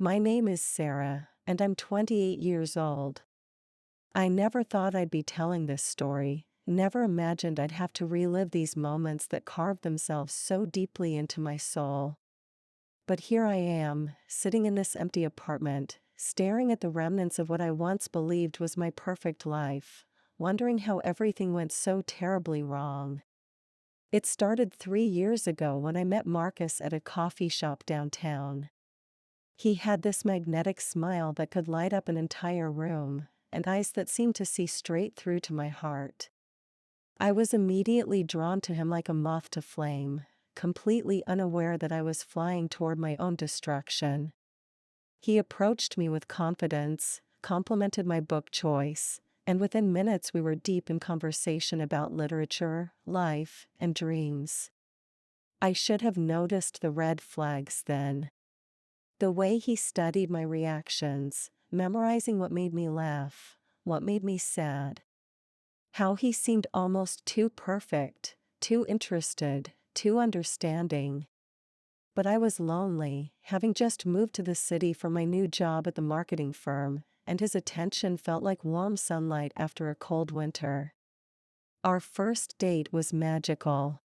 My name is Sarah, and I'm 28 years old. I never thought I'd be telling this story, never imagined I'd have to relive these moments that carved themselves so deeply into my soul. But here I am, sitting in this empty apartment, staring at the remnants of what I once believed was my perfect life, wondering how everything went so terribly wrong. It started 3 years ago when I met Marcus at a coffee shop downtown. He had this magnetic smile that could light up an entire room, and eyes that seemed to see straight through to my heart. I was immediately drawn to him like a moth to flame, completely unaware that I was flying toward my own destruction. He approached me with confidence, complimented my book choice, and within minutes we were deep in conversation about literature, life, and dreams. I should have noticed the red flags then. The way he studied my reactions, memorizing what made me laugh, what made me sad. How he seemed almost too perfect, too interested, too understanding. But I was lonely, having just moved to the city for my new job at the marketing firm, and his attention felt like warm sunlight after a cold winter. Our first date was magical.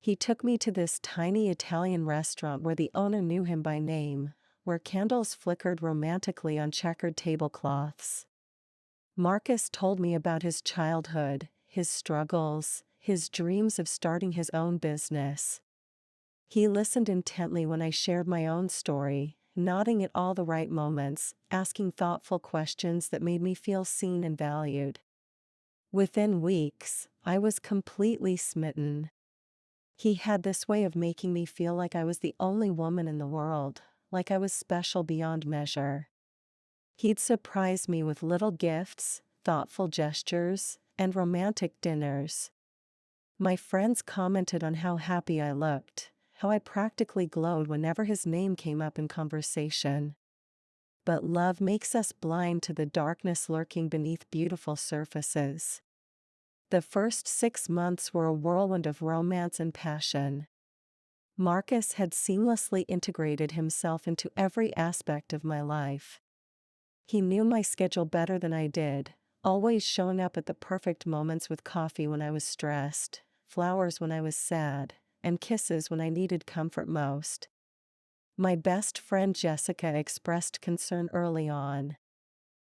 He took me to this tiny Italian restaurant where the owner knew him by name, where candles flickered romantically on checkered tablecloths. Marcus told me about his childhood, his struggles, his dreams of starting his own business. He listened intently when I shared my own story, nodding at all the right moments, asking thoughtful questions that made me feel seen and valued. Within weeks, I was completely smitten. He had this way of making me feel like I was the only woman in the world, like I was special beyond measure. He'd surprise me with little gifts, thoughtful gestures, and romantic dinners. My friends commented on how happy I looked, how I practically glowed whenever his name came up in conversation. But love makes us blind to the darkness lurking beneath beautiful surfaces. The first 6 months were a whirlwind of romance and passion. Marcus had seamlessly integrated himself into every aspect of my life. He knew my schedule better than I did, always showing up at the perfect moments with coffee when I was stressed, flowers when I was sad, and kisses when I needed comfort most. My best friend Jessica expressed concern early on.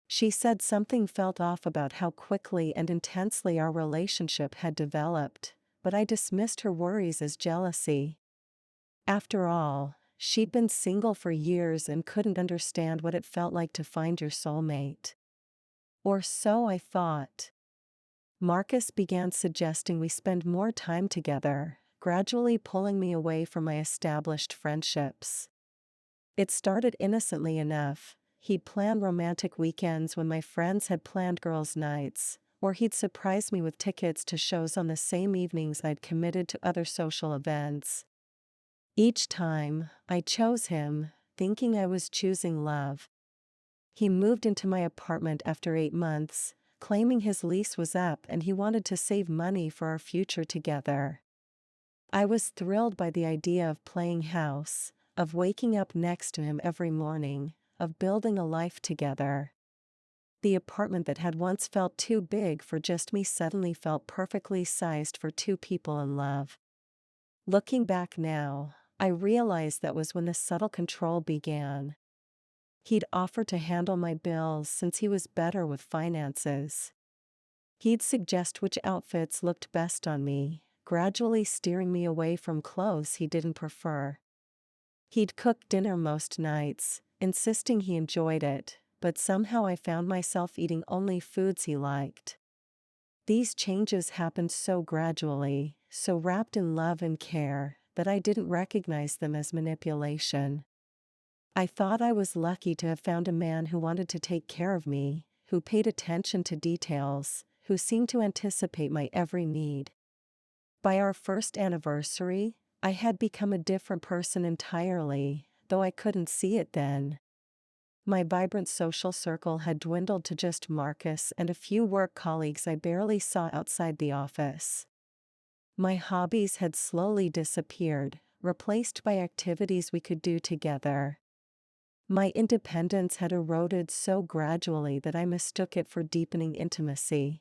She said something felt off about how quickly and intensely our relationship had developed, but I dismissed her worries as jealousy. After all, she'd been single for years and couldn't understand what it felt like to find your soulmate. Or so I thought. Marcus began suggesting we spend more time together, gradually pulling me away from my established friendships. It started innocently enough. He'd plan romantic weekends when my friends had planned girls' nights, or he'd surprise me with tickets to shows on the same evenings I'd committed to other social events. Each time, I chose him, thinking I was choosing love. He moved into my apartment after 8 months, claiming his lease was up and he wanted to save money for our future together. I was thrilled by the idea of playing house, of waking up next to him every morning, of building a life together. The apartment that had once felt too big for just me suddenly felt perfectly sized for two people in love. Looking back now, I realize that was when the subtle control began. He'd offer to handle my bills since he was better with finances. He'd suggest which outfits looked best on me, gradually steering me away from clothes he didn't prefer. He'd cook dinner most nights, insisting he enjoyed it, but somehow I found myself eating only foods he liked. These changes happened so gradually, so wrapped in love and care, that I didn't recognize them as manipulation. I thought I was lucky to have found a man who wanted to take care of me, who paid attention to details, who seemed to anticipate my every need. By our first anniversary, I had become a different person entirely, though I couldn't see it then. My vibrant social circle had dwindled to just Marcus and a few work colleagues I barely saw outside the office. My hobbies had slowly disappeared, replaced by activities we could do together. My independence had eroded so gradually that I mistook it for deepening intimacy.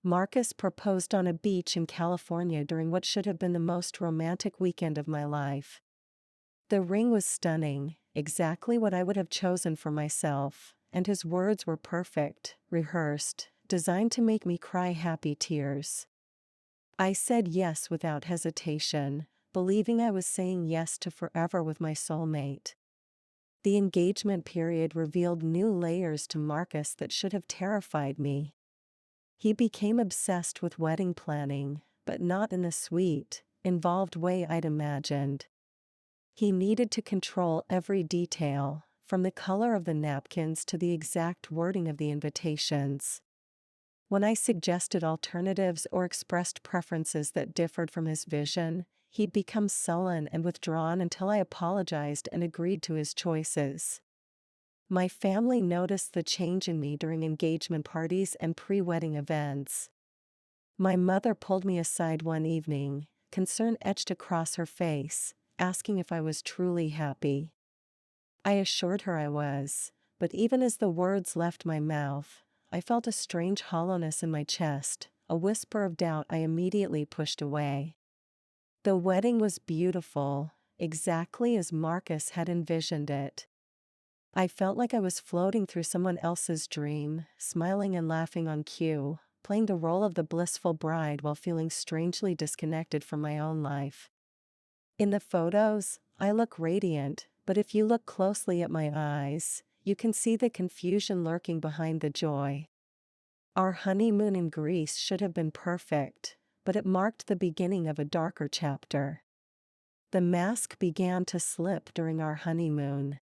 Marcus proposed on a beach in California during what should have been the most romantic weekend of my life. The ring was stunning, exactly what I would have chosen for myself, and his words were perfect, rehearsed, designed to make me cry happy tears. I said yes without hesitation, believing I was saying yes to forever with my soulmate. The engagement period revealed new layers to Marcus that should have terrified me. He became obsessed with wedding planning, but not in the sweet, involved way I'd imagined. He needed to control every detail, from the color of the napkins to the exact wording of the invitations. When I suggested alternatives or expressed preferences that differed from his vision, he'd become sullen and withdrawn until I apologized and agreed to his choices. My family noticed the change in me during engagement parties and pre-wedding events. My mother pulled me aside one evening, concern etched across her face, asking if I was truly happy. I assured her I was, but even as the words left my mouth, I felt a strange hollowness in my chest, a whisper of doubt I immediately pushed away. The wedding was beautiful, exactly as Marcus had envisioned it. I felt like I was floating through someone else's dream, smiling and laughing on cue, playing the role of the blissful bride while feeling strangely disconnected from my own life. In the photos, I look radiant, but if you look closely at my eyes, you can see the confusion lurking behind the joy. Our honeymoon in Greece should have been perfect, but it marked the beginning of a darker chapter. The mask began to slip during our honeymoon.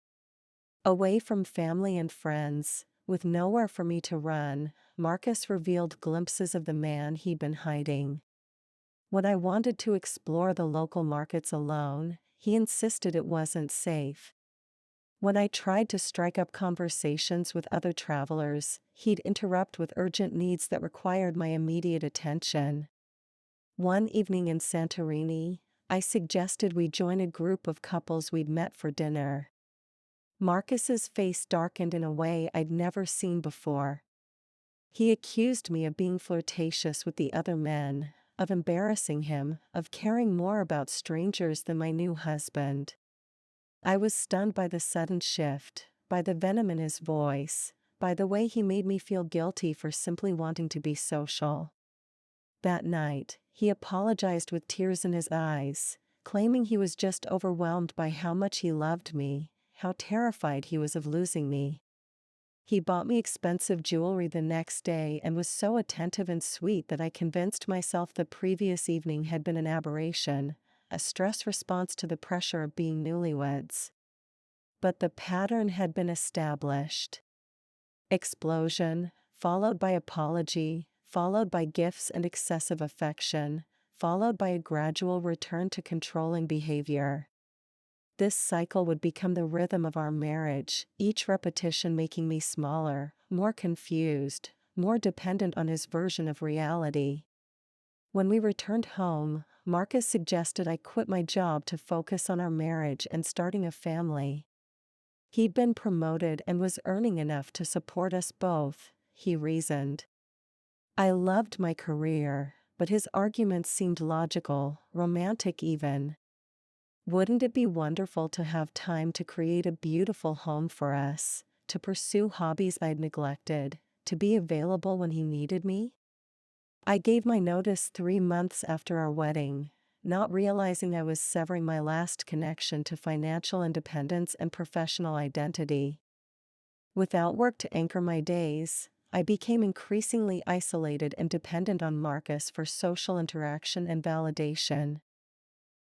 Away from family and friends, with nowhere for me to run, Marcus revealed glimpses of the man he'd been hiding. When I wanted to explore the local markets alone, he insisted it wasn't safe. When I tried to strike up conversations with other travelers, he'd interrupt with urgent needs that required my immediate attention. One evening in Santorini, I suggested we join a group of couples we'd met for dinner. Marcus's face darkened in a way I'd never seen before. He accused me of being flirtatious with the other men, of embarrassing him, of caring more about strangers than my new husband. I was stunned by the sudden shift, by the venom in his voice, by the way he made me feel guilty for simply wanting to be social. That night, he apologized with tears in his eyes, claiming he was just overwhelmed by how much he loved me, how terrified he was of losing me. He bought me expensive jewelry the next day and was so attentive and sweet that I convinced myself the previous evening had been an aberration, a stress response to the pressure of being newlyweds. But the pattern had been established. Explosion, followed by apology, followed by gifts and excessive affection, followed by a gradual return to controlling behavior. This cycle would become the rhythm of our marriage, each repetition making me smaller, more confused, more dependent on his version of reality. When we returned home, Marcus suggested I quit my job to focus on our marriage and starting a family. He'd been promoted and was earning enough to support us both, he reasoned. I loved my career, but his arguments seemed logical, romantic even. Wouldn't it be wonderful to have time to create a beautiful home for us, to pursue hobbies I'd neglected, to be available when he needed me? I gave my notice 3 months after our wedding, not realizing I was severing my last connection to financial independence and professional identity. Without work to anchor my days, I became increasingly isolated and dependent on Marcus for social interaction and validation.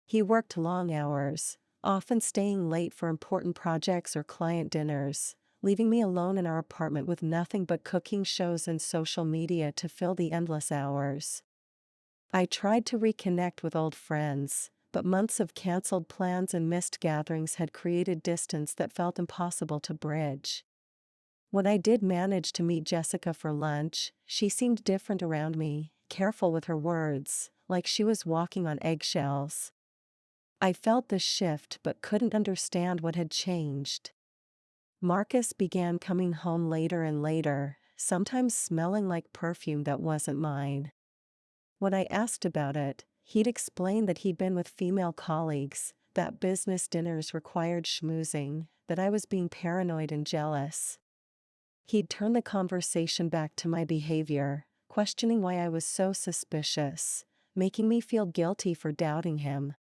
He worked long hours, often staying late for important projects or client dinners, leaving me alone in our apartment with nothing but cooking shows and social media to fill the endless hours. I tried to reconnect with old friends, but months of canceled plans and missed gatherings had created distance that felt impossible to bridge. When I did manage to meet Jessica for lunch, she seemed different around me, careful with her words, like she was walking on eggshells. I felt the shift but couldn't understand what had changed. Marcus began coming home later and later, sometimes smelling like perfume that wasn't mine. When I asked about it, he'd explain that he'd been with female colleagues, that business dinners required schmoozing, that I was being paranoid and jealous. He'd turn the conversation back to my behavior, questioning why I was so suspicious, making me feel guilty for doubting him.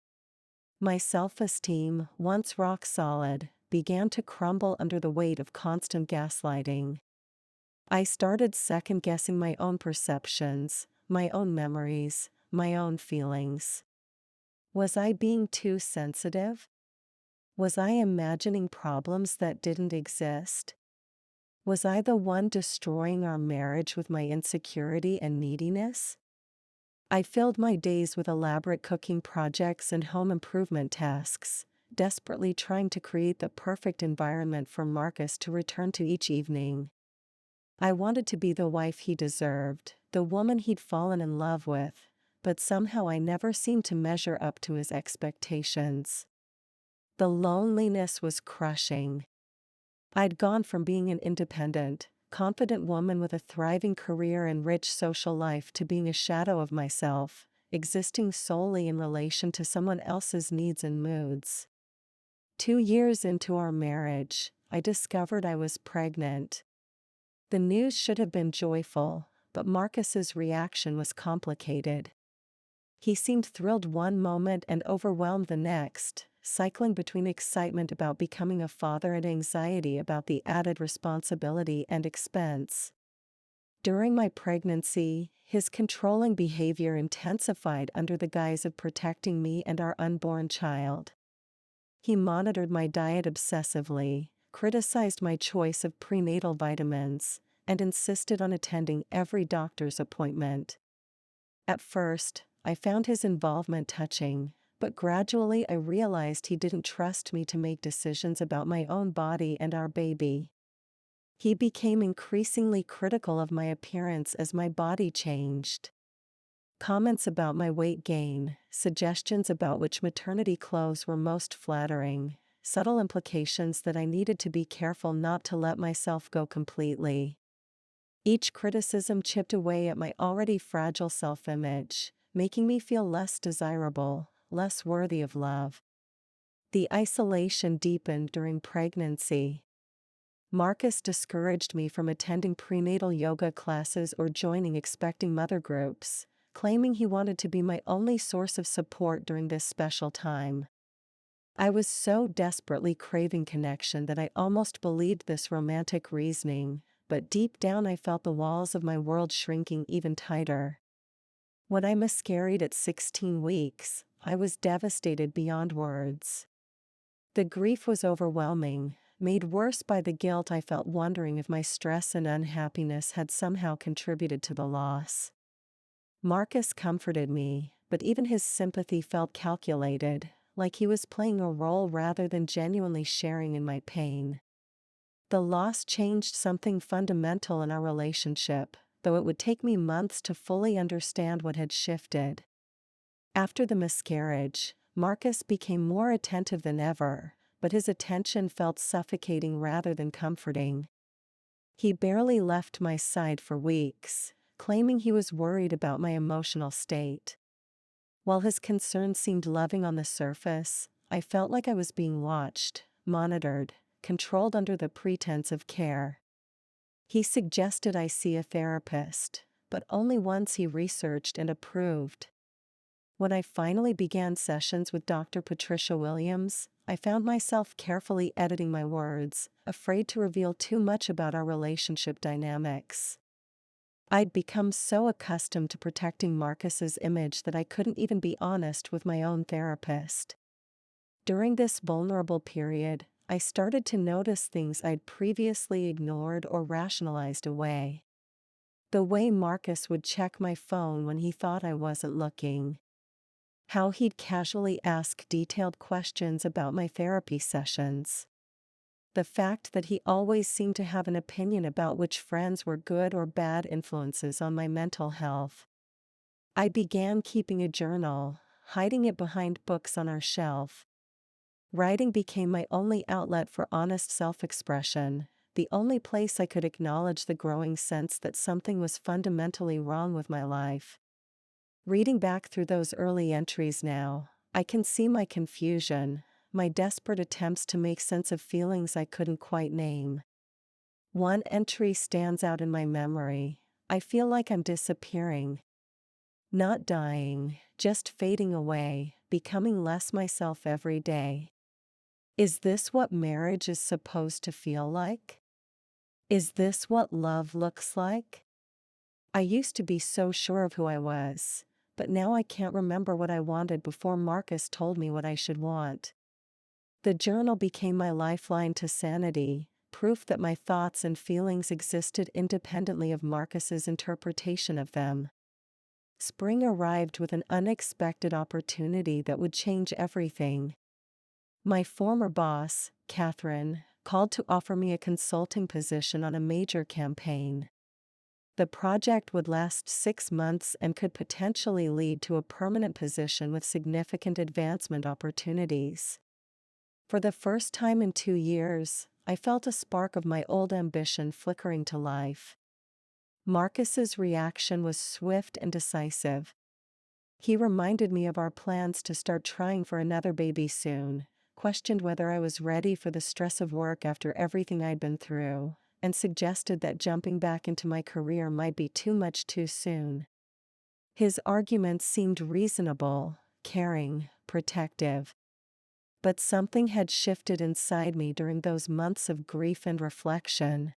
My self-esteem, once rock solid, began to crumble under the weight of constant gaslighting. I started second-guessing my own perceptions, my own memories, my own feelings. Was I being too sensitive? Was I imagining problems that didn't exist? Was I the one destroying our marriage with my insecurity and neediness? I filled my days with elaborate cooking projects and home improvement tasks, desperately trying to create the perfect environment for Marcus to return to each evening. I wanted to be the wife he deserved, the woman he'd fallen in love with, but somehow I never seemed to measure up to his expectations. The loneliness was crushing. I'd gone from being an independent, confident woman with a thriving career and rich social life to being a shadow of myself, existing solely in relation to someone else's needs and moods. 2 years into our marriage, I discovered I was pregnant. The news should have been joyful, but Marcus's reaction was complicated. He seemed thrilled one moment and overwhelmed the next, cycling between excitement about becoming a father and anxiety about the added responsibility and expense. During my pregnancy, his controlling behavior intensified under the guise of protecting me and our unborn child. He monitored my diet obsessively, criticized my choice of prenatal vitamins, and insisted on attending every doctor's appointment. At first, I found his involvement touching, but gradually I realized he didn't trust me to make decisions about my own body and our baby. He became increasingly critical of my appearance as my body changed. Comments about my weight gain, suggestions about which maternity clothes were most flattering, subtle implications that I needed to be careful not to let myself go completely. Each criticism chipped away at my already fragile self-image, making me feel less desirable, less worthy of love. The isolation deepened during pregnancy. Marcus discouraged me from attending prenatal yoga classes or joining expecting mother groups, claiming he wanted to be my only source of support during this special time. I was so desperately craving connection that I almost believed this romantic reasoning, but deep down I felt the walls of my world shrinking even tighter. When I miscarried at 16 weeks, I was devastated beyond words. The grief was overwhelming, made worse by the guilt I felt wondering if my stress and unhappiness had somehow contributed to the loss. Marcus comforted me, but even his sympathy felt calculated, like he was playing a role rather than genuinely sharing in my pain. The loss changed something fundamental in our relationship, though it would take me months to fully understand what had shifted. After the miscarriage, Marcus became more attentive than ever, but his attention felt suffocating rather than comforting. He barely left my side for weeks, claiming he was worried about my emotional state. While his concern seemed loving on the surface, I felt like I was being watched, monitored, controlled under the pretense of care. He suggested I see a therapist, but only once he researched and approved. When I finally began sessions with Dr. Patricia Williams, I found myself carefully editing my words, afraid to reveal too much about our relationship dynamics. I'd become so accustomed to protecting Marcus's image that I couldn't even be honest with my own therapist. During this vulnerable period, I started to notice things I'd previously ignored or rationalized away. The way Marcus would check my phone when he thought I wasn't looking. How he'd casually ask detailed questions about my therapy sessions. The fact that he always seemed to have an opinion about which friends were good or bad influences on my mental health. I began keeping a journal, hiding it behind books on our shelf. Writing became my only outlet for honest self-expression, the only place I could acknowledge the growing sense that something was fundamentally wrong with my life. Reading back through those early entries now, I can see my confusion, my desperate attempts to make sense of feelings I couldn't quite name. One entry stands out in my memory. I feel like I'm disappearing. Not dying, just fading away, becoming less myself every day. Is this what marriage is supposed to feel like? Is this what love looks like? I used to be so sure of who I was, but now I can't remember what I wanted before Marcus told me what I should want. The journal became my lifeline to sanity, proof that my thoughts and feelings existed independently of Marcus's interpretation of them. Spring arrived with an unexpected opportunity that would change everything. My former boss, Catherine, called to offer me a consulting position on a major campaign. The project would last 6 months and could potentially lead to a permanent position with significant advancement opportunities. For the first time in 2 years, I felt a spark of my old ambition flickering to life. Marcus's reaction was swift and decisive. He reminded me of our plans to start trying for another baby soon, questioned whether I was ready for the stress of work after everything I'd been through, and suggested that jumping back into my career might be too much too soon. His arguments seemed reasonable, caring, protective. But something had shifted inside me during those months of grief and reflection.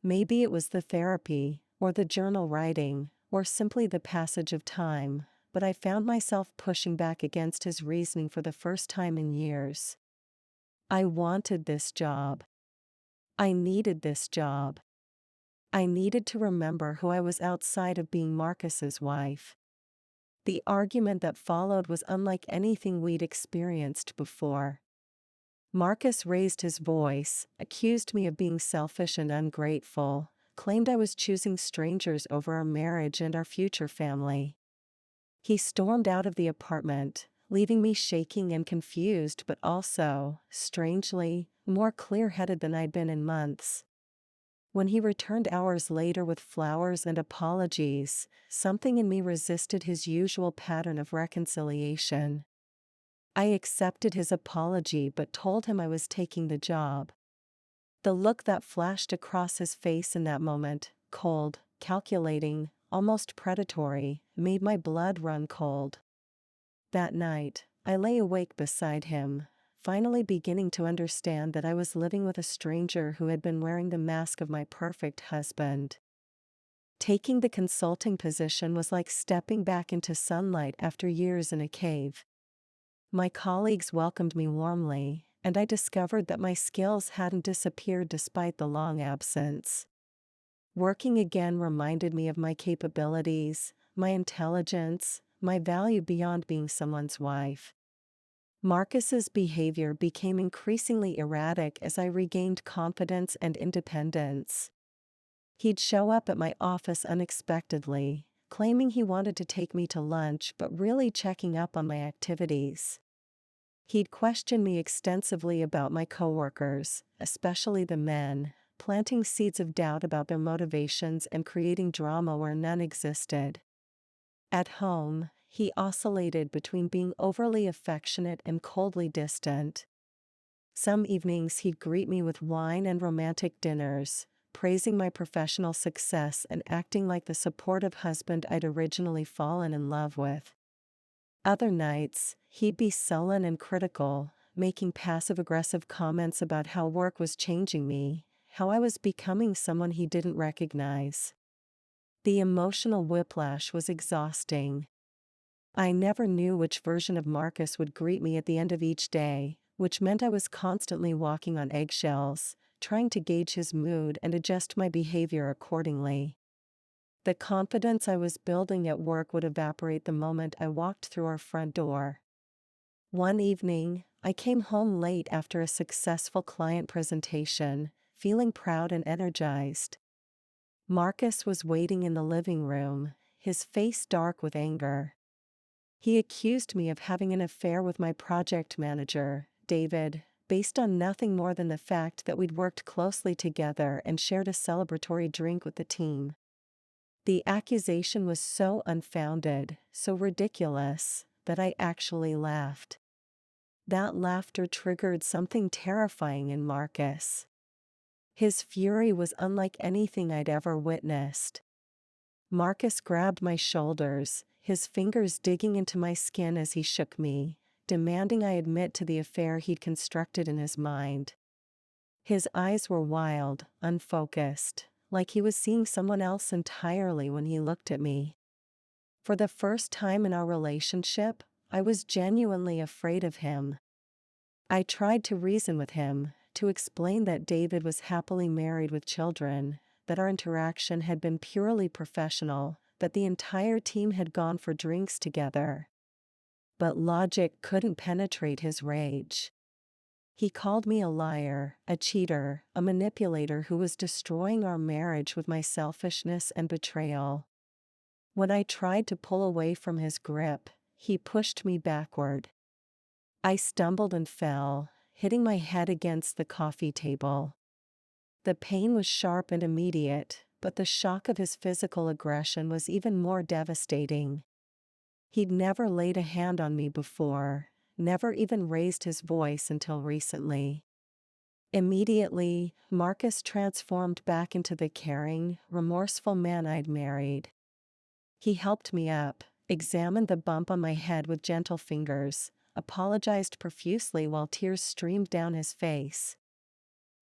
Maybe it was the therapy, or the journal writing, or simply the passage of time, but I found myself pushing back against his reasoning for the first time in years. I wanted this job. I needed this job. I needed to remember who I was outside of being Marcus's wife. The argument that followed was unlike anything we'd experienced before. Marcus raised his voice, accused me of being selfish and ungrateful, claimed I was choosing strangers over our marriage and our future family. He stormed out of the apartment, leaving me shaking and confused but also, strangely, more clear-headed than I'd been in months. When he returned hours later with flowers and apologies, something in me resisted his usual pattern of reconciliation. I accepted his apology but told him I was taking the job. The look that flashed across his face in that moment, cold, calculating, almost predatory, made my blood run cold. That night, I lay awake beside him, finally beginning to understand that I was living with a stranger who had been wearing the mask of my perfect husband. Taking the consulting position was like stepping back into sunlight after years in a cave. My colleagues welcomed me warmly, and I discovered that my skills hadn't disappeared despite the long absence. Working again reminded me of my capabilities, my intelligence, my value beyond being someone's wife. Marcus's behavior became increasingly erratic as I regained confidence and independence. He'd show up at my office unexpectedly, claiming he wanted to take me to lunch but really checking up on my activities. He'd question me extensively about my coworkers, especially the men, planting seeds of doubt about their motivations and creating drama where none existed. At home, he oscillated between being overly affectionate and coldly distant. Some evenings he'd greet me with wine and romantic dinners, praising my professional success and acting like the supportive husband I'd originally fallen in love with. Other nights, he'd be sullen and critical, making passive-aggressive comments about how work was changing me, how I was becoming someone he didn't recognize. The emotional whiplash was exhausting. I never knew which version of Marcus would greet me at the end of each day, which meant I was constantly walking on eggshells, trying to gauge his mood and adjust my behavior accordingly. The confidence I was building at work would evaporate the moment I walked through our front door. One evening, I came home late after a successful client presentation, feeling proud and energized. Marcus was waiting in the living room, his face dark with anger. He accused me of having an affair with my project manager, David, based on nothing more than the fact that we'd worked closely together and shared a celebratory drink with the team. The accusation was so unfounded, so ridiculous, that I actually laughed. That laughter triggered something terrifying in Marcus. His fury was unlike anything I'd ever witnessed. Marcus grabbed my shoulders, his fingers digging into my skin as he shook me, demanding I admit to the affair he'd constructed in his mind. His eyes were wild, unfocused, like he was seeing someone else entirely when he looked at me. For the first time in our relationship, I was genuinely afraid of him. I tried to reason with him, to explain that David was happily married with children, that our interaction had been purely professional, that the entire team had gone for drinks together. But logic couldn't penetrate his rage. He called me a liar, a cheater, a manipulator who was destroying our marriage with my selfishness and betrayal. When I tried to pull away from his grip, he pushed me backward. I stumbled and fell, hitting my head against the coffee table. The pain was sharp and immediate, but the shock of his physical aggression was even more devastating. He'd never laid a hand on me before, never even raised his voice until recently. Immediately, Marcus transformed back into the caring, remorseful man I'd married. He helped me up, examined the bump on my head with gentle fingers, apologized profusely while tears streamed down his face.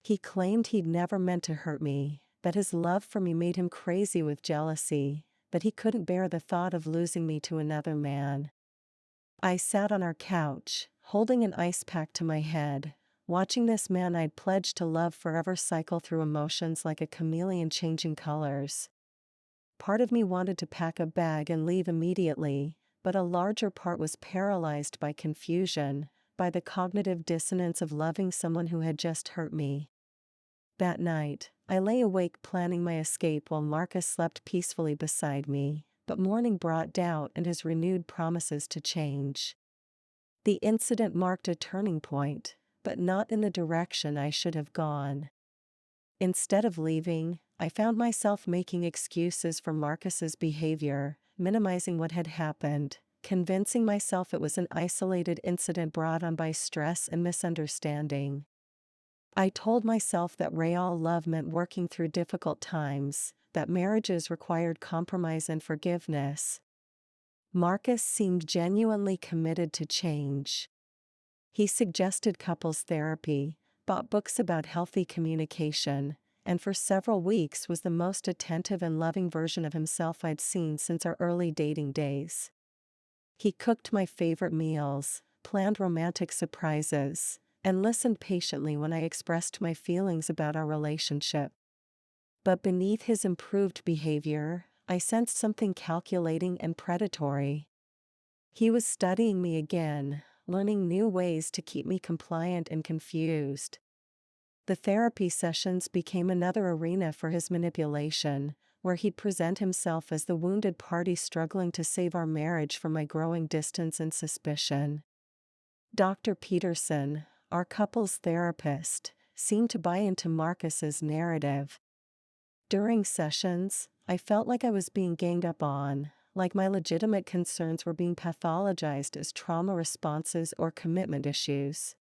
He claimed he'd never meant to hurt me, that his love for me made him crazy with jealousy, that he couldn't bear the thought of losing me to another man. I sat on our couch, holding an ice pack to my head, watching this man I'd pledged to love forever cycle through emotions like a chameleon changing colors. Part of me wanted to pack a bag and leave immediately, but a larger part was paralyzed by confusion, by the cognitive dissonance of loving someone who had just hurt me. That night, I lay awake planning my escape while Marcus slept peacefully beside me, but morning brought doubt and his renewed promises to change. The incident marked a turning point, but not in the direction I should have gone. Instead of leaving, I found myself making excuses for Marcus's behavior, minimizing what had happened, convincing myself it was an isolated incident brought on by stress and misunderstanding. I told myself that real love meant working through difficult times, that marriages required compromise and forgiveness. Marcus seemed genuinely committed to change. He suggested couples therapy, bought books about healthy communication, and for several weeks was the most attentive and loving version of himself I'd seen since our early dating days. He cooked my favorite meals, planned romantic surprises, and listened patiently when I expressed my feelings about our relationship. But beneath his improved behavior, I sensed something calculating and predatory. He was studying me again, learning new ways to keep me compliant and confused. The therapy sessions became another arena for his manipulation, where he'd present himself as the wounded party struggling to save our marriage from my growing distance and suspicion. Dr. Peterson, our couples therapist, seemed to buy into Marcus's narrative. During sessions, I felt like I was being ganged up on, like my legitimate concerns were being pathologized as trauma responses or commitment issues.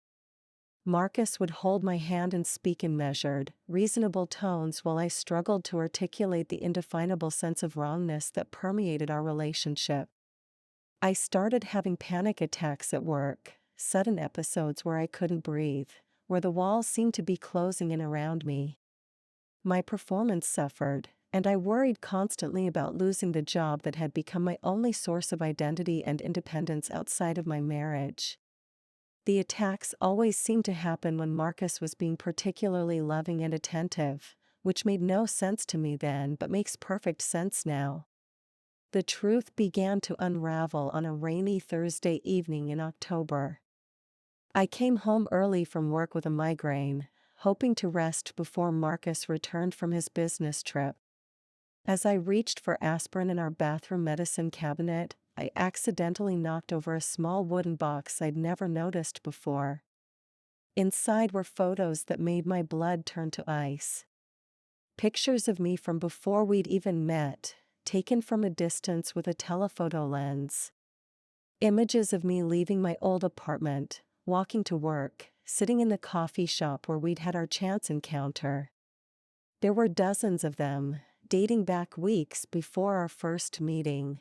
Marcus would hold my hand and speak in measured, reasonable tones while I struggled to articulate the indefinable sense of wrongness that permeated our relationship. I started having panic attacks at work, sudden episodes where I couldn't breathe, where the walls seemed to be closing in around me. My performance suffered, and I worried constantly about losing the job that had become my only source of identity and independence outside of my marriage. The attacks always seemed to happen when Marcus was being particularly loving and attentive, which made no sense to me then but makes perfect sense now. The truth began to unravel on a rainy Thursday evening in October. I came home early from work with a migraine, hoping to rest before Marcus returned from his business trip. As I reached for aspirin in our bathroom medicine cabinet, I accidentally knocked over a small wooden box I'd never noticed before. Inside were photos that made my blood turn to ice. Pictures of me from before we'd even met, taken from a distance with a telephoto lens. Images of me leaving my old apartment, walking to work, sitting in the coffee shop where we'd had our chance encounter. There were dozens of them, dating back weeks before our first meeting.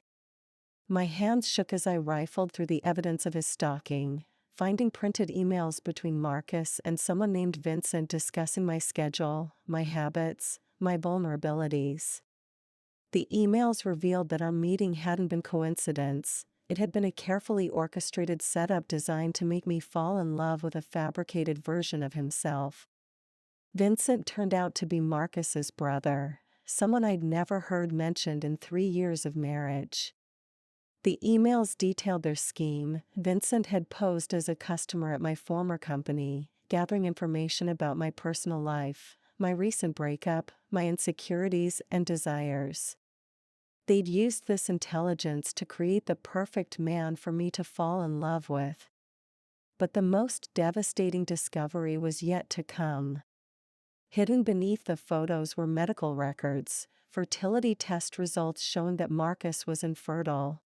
My hands shook as I rifled through the evidence of his stalking, finding printed emails between Marcus and someone named Vincent discussing my schedule, my habits, my vulnerabilities. The emails revealed that our meeting hadn't been coincidence. It had been a carefully orchestrated setup designed to make me fall in love with a fabricated version of himself. Vincent turned out to be Marcus's brother, someone I'd never heard mentioned in 3 years of marriage. The emails detailed their scheme. Vincent had posed as a customer at my former company, gathering information about my personal life, my recent breakup, my insecurities and desires. They'd used this intelligence to create the perfect man for me to fall in love with. But the most devastating discovery was yet to come. Hidden beneath the photos were medical records, fertility test results showing that Marcus was infertile.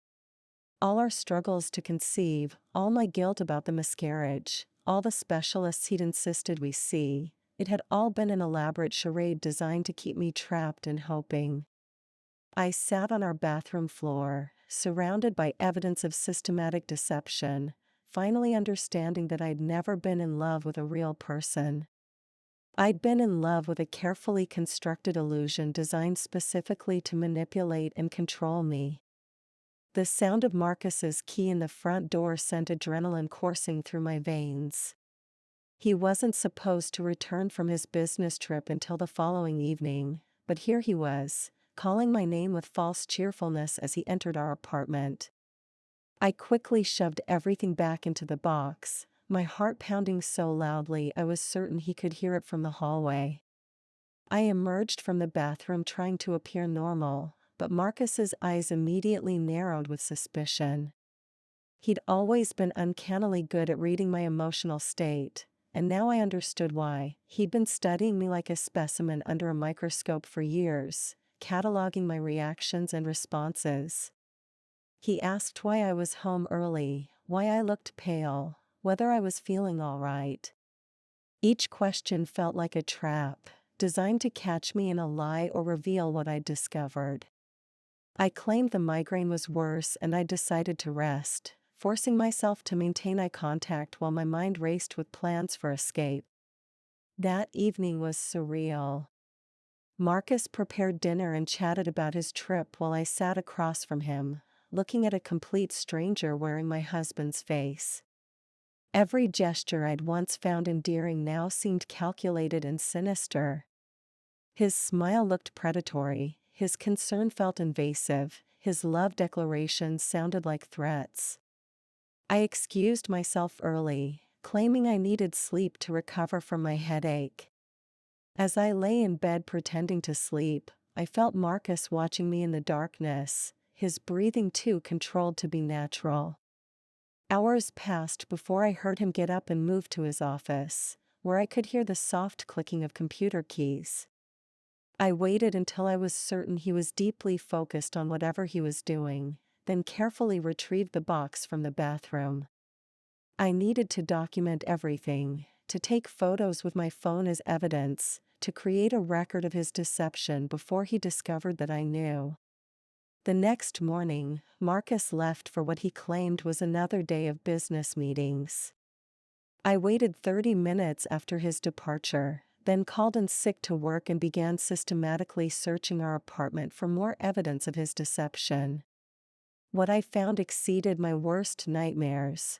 All our struggles to conceive, all my guilt about the miscarriage, all the specialists he'd insisted we see, it had all been an elaborate charade designed to keep me trapped and hoping. I sat on our bathroom floor, surrounded by evidence of systematic deception, finally understanding that I'd never been in love with a real person. I'd been in love with a carefully constructed illusion designed specifically to manipulate and control me. The sound of Marcus's key in the front door sent adrenaline coursing through my veins. He wasn't supposed to return from his business trip until the following evening, but here he was, calling my name with false cheerfulness as he entered our apartment. I quickly shoved everything back into the box, my heart pounding so loudly I was certain he could hear it from the hallway. I emerged from the bathroom trying to appear normal, but Marcus's eyes immediately narrowed with suspicion. He'd always been uncannily good at reading my emotional state, and now I understood why. He'd been studying me like a specimen under a microscope for years, cataloging my reactions and responses. He asked why I was home early, why I looked pale, whether I was feeling all right. Each question felt like a trap, designed to catch me in a lie or reveal what I'd discovered. I claimed the migraine was worse and I decided to rest, forcing myself to maintain eye contact while my mind raced with plans for escape. That evening was surreal. Marcus prepared dinner and chatted about his trip while I sat across from him, looking at a complete stranger wearing my husband's face. Every gesture I'd once found endearing now seemed calculated and sinister. His smile looked predatory, his concern felt invasive, his love declarations sounded like threats. I excused myself early, claiming I needed sleep to recover from my headache. As I lay in bed pretending to sleep, I felt Marcus watching me in the darkness, his breathing too controlled to be natural. Hours passed before I heard him get up and move to his office, where I could hear the soft clicking of computer keys. I waited until I was certain he was deeply focused on whatever he was doing, then carefully retrieved the box from the bathroom. I needed to document everything, to take photos with my phone as evidence, to create a record of his deception before he discovered that I knew. The next morning, Marcus left for what he claimed was another day of business meetings. I waited 30 minutes after his departure, then called in sick to work and began systematically searching our apartment for more evidence of his deception. What I found exceeded my worst nightmares.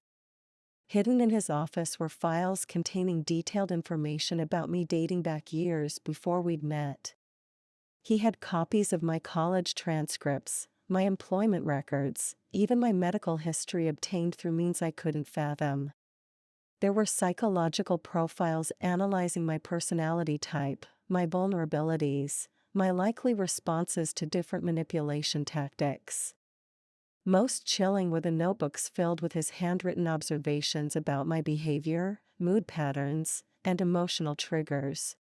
Hidden in his office were files containing detailed information about me dating back years before we'd met. He had copies of my college transcripts, my employment records, even my medical history obtained through means I couldn't fathom. There were psychological profiles analyzing my personality type, my vulnerabilities, my likely responses to different manipulation tactics. Most chilling were the notebooks filled with his handwritten observations about my behavior, mood patterns, and emotional triggers.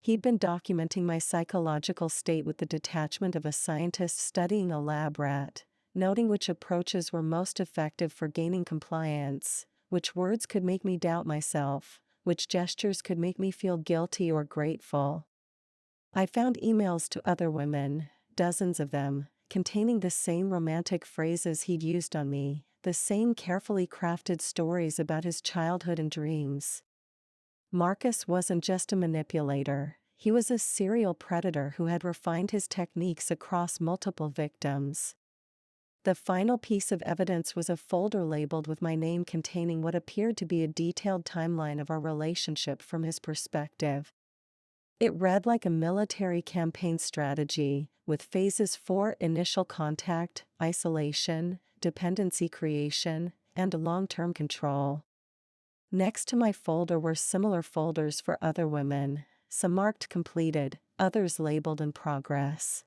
He'd been documenting my psychological state with the detachment of a scientist studying a lab rat, noting which approaches were most effective for gaining compliance, which words could make me doubt myself, which gestures could make me feel guilty or grateful. I found emails to other women, dozens of them, containing the same romantic phrases he'd used on me, the same carefully crafted stories about his childhood and dreams. Marcus wasn't just a manipulator, he was a serial predator who had refined his techniques across multiple victims. The final piece of evidence was a folder labeled with my name containing what appeared to be a detailed timeline of our relationship from his perspective. It read like a military campaign strategy, with phases for initial contact, isolation, dependency creation, and long-term control. Next to my folder were similar folders for other women, some marked completed, others labeled in progress.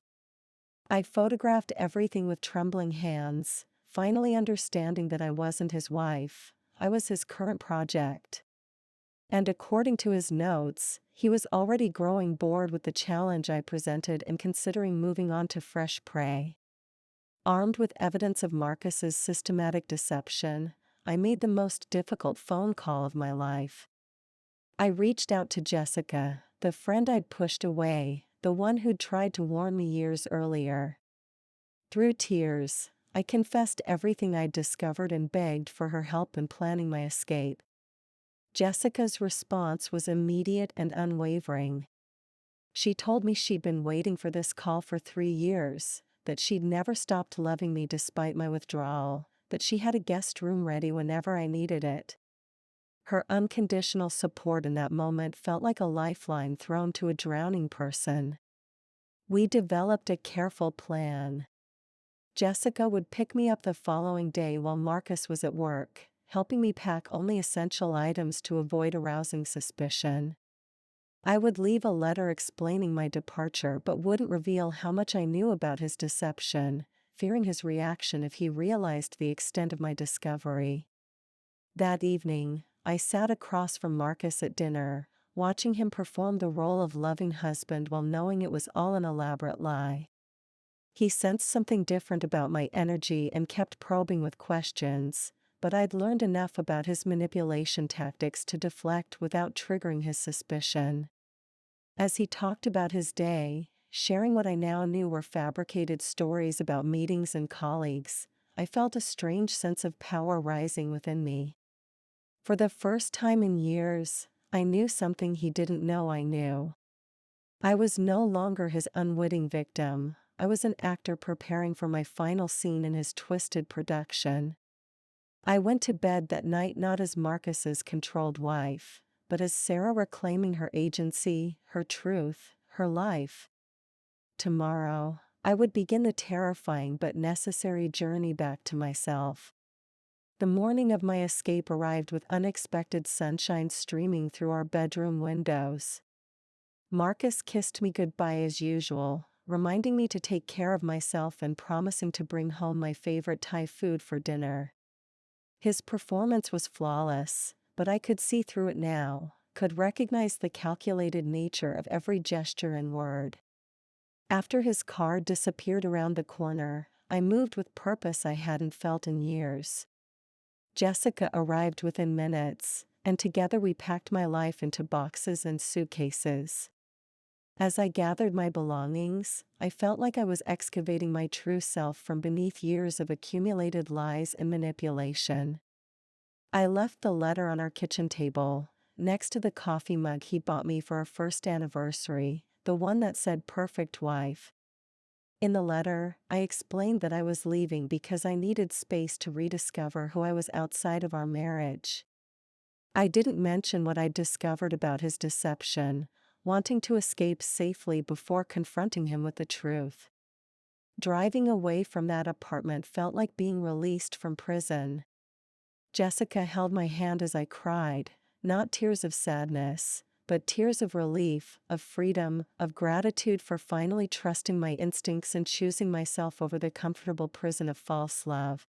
I photographed everything with trembling hands, finally understanding that I wasn't his wife, I was his current project. And according to his notes, he was already growing bored with the challenge I presented and considering moving on to fresh prey. Armed with evidence of Marcus's systematic deception, I made the most difficult phone call of my life. I reached out to Jessica, the friend I'd pushed away, the one who'd tried to warn me years earlier. Through tears, I confessed everything I'd discovered and begged for her help in planning my escape. Jessica's response was immediate and unwavering. She told me she'd been waiting for this call for 3 years, that she'd never stopped loving me despite my withdrawal, that she had a guest room ready whenever I needed it. Her unconditional support in that moment felt like a lifeline thrown to a drowning person. We developed a careful plan. Jessica would pick me up the following day while Marcus was at work, helping me pack only essential items to avoid arousing suspicion. I would leave a letter explaining my departure but wouldn't reveal how much I knew about his deception, fearing his reaction if he realized the extent of my discovery. That evening, I sat across from Marcus at dinner, watching him perform the role of loving husband while knowing it was all an elaborate lie. He sensed something different about my energy and kept probing with questions, but I'd learned enough about his manipulation tactics to deflect without triggering his suspicion. As he talked about his day, sharing what I now knew were fabricated stories about meetings and colleagues, I felt a strange sense of power rising within me. For the first time in years, I knew something he didn't know I knew. I was no longer his unwitting victim, I was an actor preparing for my final scene in his twisted production. I went to bed that night not as Marcus's controlled wife, but as Sarah reclaiming her agency, her truth, her life. Tomorrow, I would begin the terrifying but necessary journey back to myself. The morning of my escape arrived with unexpected sunshine streaming through our bedroom windows. Marcus kissed me goodbye as usual, reminding me to take care of myself and promising to bring home my favorite Thai food for dinner. His performance was flawless, but I could see through it now, could recognize the calculated nature of every gesture and word. After his car disappeared around the corner, I moved with purpose I hadn't felt in years. Jessica arrived within minutes, and together we packed my life into boxes and suitcases. As I gathered my belongings, I felt like I was excavating my true self from beneath years of accumulated lies and manipulation. I left the letter on our kitchen table, next to the coffee mug he bought me for our first anniversary, the one that said "Perfect Wife." In the letter, I explained that I was leaving because I needed space to rediscover who I was outside of our marriage. I didn't mention what I'd discovered about his deception, wanting to escape safely before confronting him with the truth. Driving away from that apartment felt like being released from prison. Jessica held my hand as I cried, not tears of sadness, but tears of relief, of freedom, of gratitude for finally trusting my instincts and choosing myself over the comfortable prison of false love.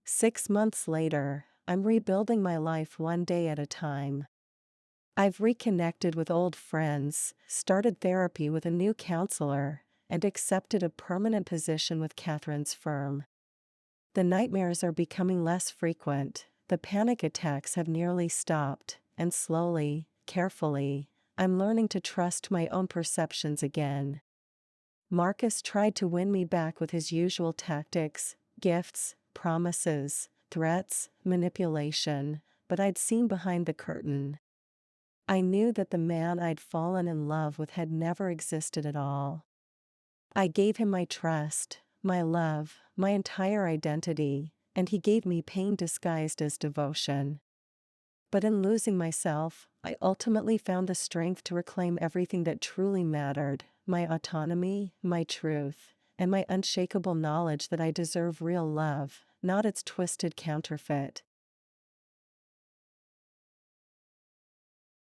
6 months later, I'm rebuilding my life one day at a time. I've reconnected with old friends, started therapy with a new counselor, and accepted a permanent position with Catherine's firm. The nightmares are becoming less frequent, the panic attacks have nearly stopped, and slowly, carefully, I'm learning to trust my own perceptions again. Marcus tried to win me back with his usual tactics, gifts, promises, threats, manipulation, but I'd seen behind the curtain. I knew that the man I'd fallen in love with had never existed at all. I gave him my trust, my love, my entire identity, and he gave me pain disguised as devotion. But in losing myself, I ultimately found the strength to reclaim everything that truly mattered: my autonomy, my truth, and my unshakable knowledge that I deserve real love, not its twisted counterfeit.